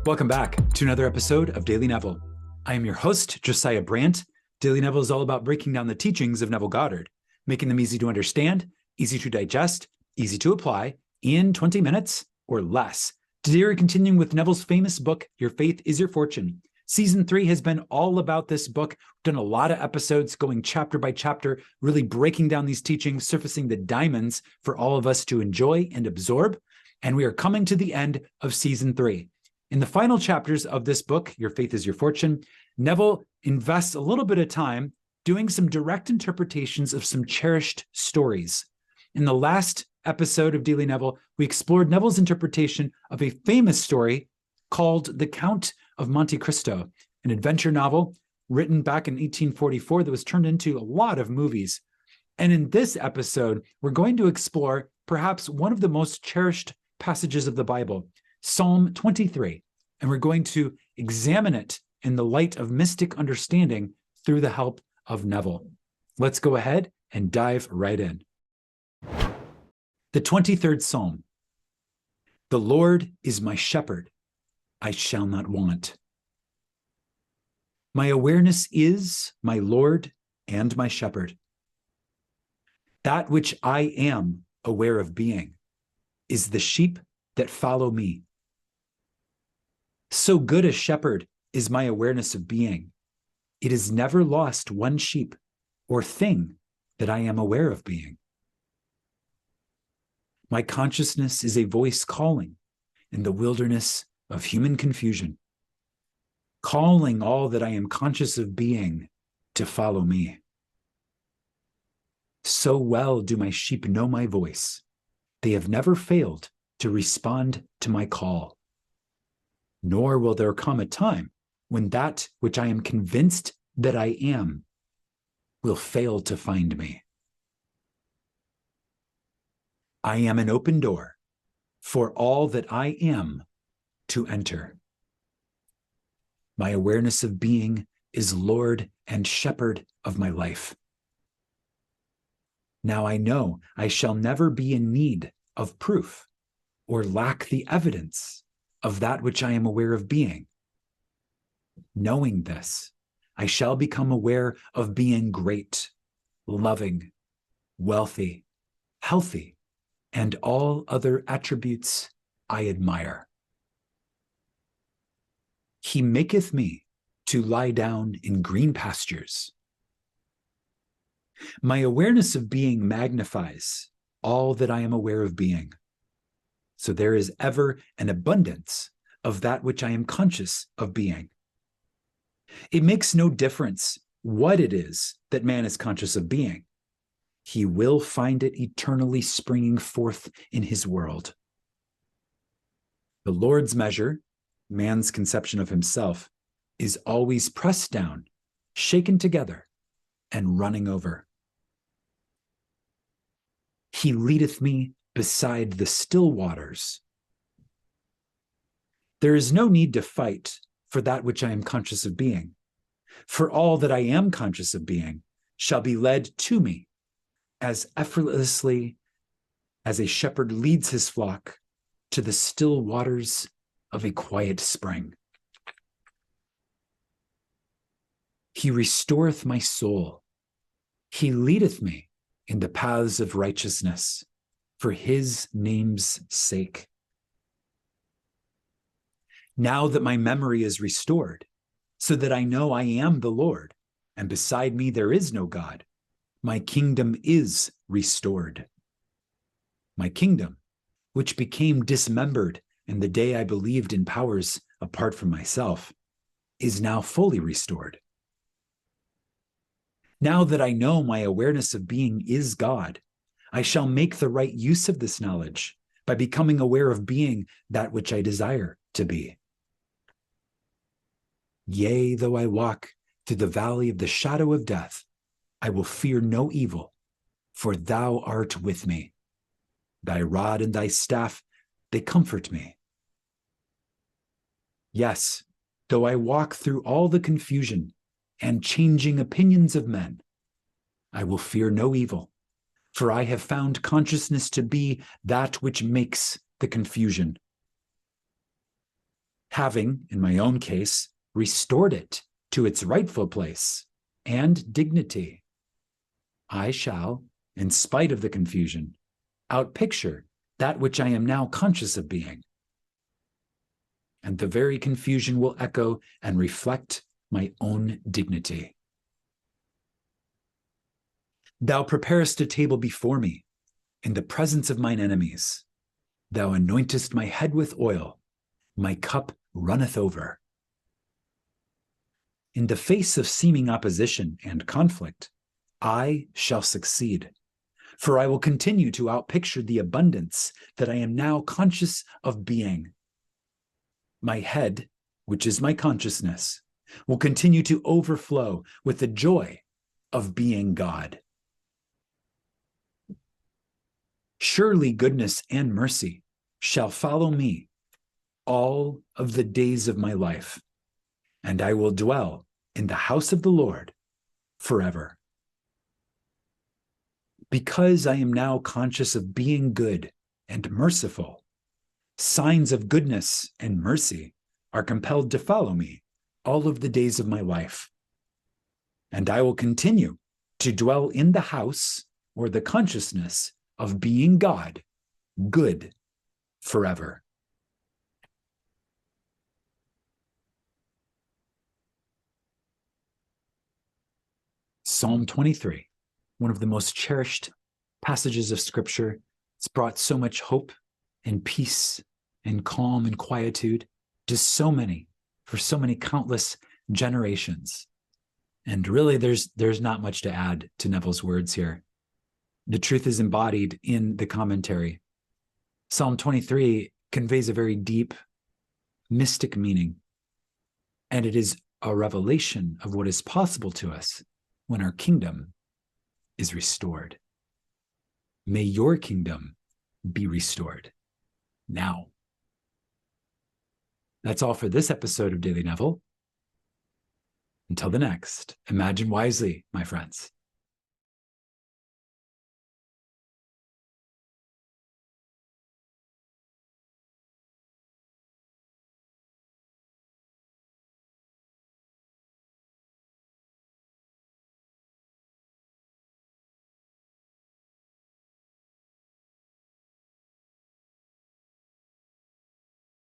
Welcome back to another episode of Daily Neville. I am your host, Josiah Brandt. Daily Neville is all about breaking down the teachings of Neville Goddard, making them easy to understand, easy to digest, easy to apply in 20 minutes or less. Today we're continuing with Neville's famous book, Your Faith is Your Fortune. Season 3 has been all about this book. We've done a lot of episodes going chapter by chapter, really breaking down these teachings, surfacing the diamonds for all of us to enjoy and absorb. And we are coming to the end of Season 3. In the final chapters of this book, Your Faith is Your Fortune, Neville invests a little bit of time doing some direct interpretations of some cherished stories. In the last episode of Daily Neville, we explored Neville's interpretation of a famous story called The Count of Monte Cristo, an adventure novel written back in 1844 that was turned into a lot of movies. And in this episode, we're going to explore perhaps one of the most cherished passages of the Bible, Psalm 23, and we're going to examine it in the light of mystic understanding through the help of Neville. Let's go ahead and dive right in. The 23rd Psalm. The Lord is my shepherd, I shall not want. My awareness is my Lord and my shepherd. That which I am aware of being is the sheep that follow me. So good a shepherd is my awareness of being. It has never lost one sheep or thing that I am aware of being. My consciousness is a voice calling in the wilderness of human confusion, calling all that I am conscious of being to follow me. So well do my sheep know my voice. They have never failed to respond to my call. Nor will there come a time when that which I am convinced that I am will fail to find me. I am an open door for all that I am to enter. My awareness of being is Lord and Shepherd of my life. Now I know I shall never be in need of proof or lack the evidence of that which I am aware of being. Knowing this, I shall become aware of being great, loving, wealthy, healthy, and all other attributes I admire. He maketh me to lie down in green pastures. My awareness of being magnifies all that I am aware of being. So there is ever an abundance of that which I am conscious of being. It makes no difference what it is that man is conscious of being. He will find it eternally springing forth in his world. The Lord's measure, man's conception of himself, is always pressed down, shaken together, and running over. He leadeth me beside the still waters. There is no need to fight for that which I am conscious of being, for all that I am conscious of being shall be led to me as effortlessly as a shepherd leads his flock to the still waters of a quiet spring. He restoreth my soul. He leadeth me in the paths of righteousness for his name's sake. Now that my memory is restored, so that I know I am the Lord, and beside me there is no God, my kingdom is restored. My kingdom, which became dismembered in the day I believed in powers apart from myself, is now fully restored. Now that I know my awareness of being is God, I shall make the right use of this knowledge by becoming aware of being that which I desire to be. Yea, though I walk through the valley of the shadow of death, I will fear no evil, for thou art with me. Thy rod and thy staff, they comfort me. Yes, though I walk through all the confusion and changing opinions of men, I will fear no evil, for I have found consciousness to be that which makes the confusion. having, in my own case, restored it to its rightful place and dignity, I shall, in spite of the confusion, outpicture that which I am now conscious of being. And the very confusion will echo and reflect my own dignity. Thou preparest a table before me in the presence of mine enemies. Thou anointest my head with oil. My cup runneth over. In the face of seeming opposition and conflict, I shall succeed, for I will continue to outpicture the abundance that I am now conscious of being. My head, which is my consciousness, will continue to overflow with the joy of being God. Surely goodness and mercy shall follow me all of the days of my life, and I will dwell in the house of the Lord forever. Because I am now conscious of being good and merciful, signs of goodness and mercy are compelled to follow me all of the days of my life. And I will continue to dwell in the house or the consciousness of being God, good, forever. Psalm 23, one of the most cherished passages of Scripture. It's brought so much hope and peace and calm and quietude to so many, for so many countless generations. And really, there's not much to add to Neville's words here. The truth is embodied in the commentary. Psalm 23 conveys a very deep, mystic meaning, and it is a revelation of what is possible to us when our kingdom is restored. May your kingdom be restored now. That's all for this episode of Daily Neville. Until the next, imagine wisely, my friends.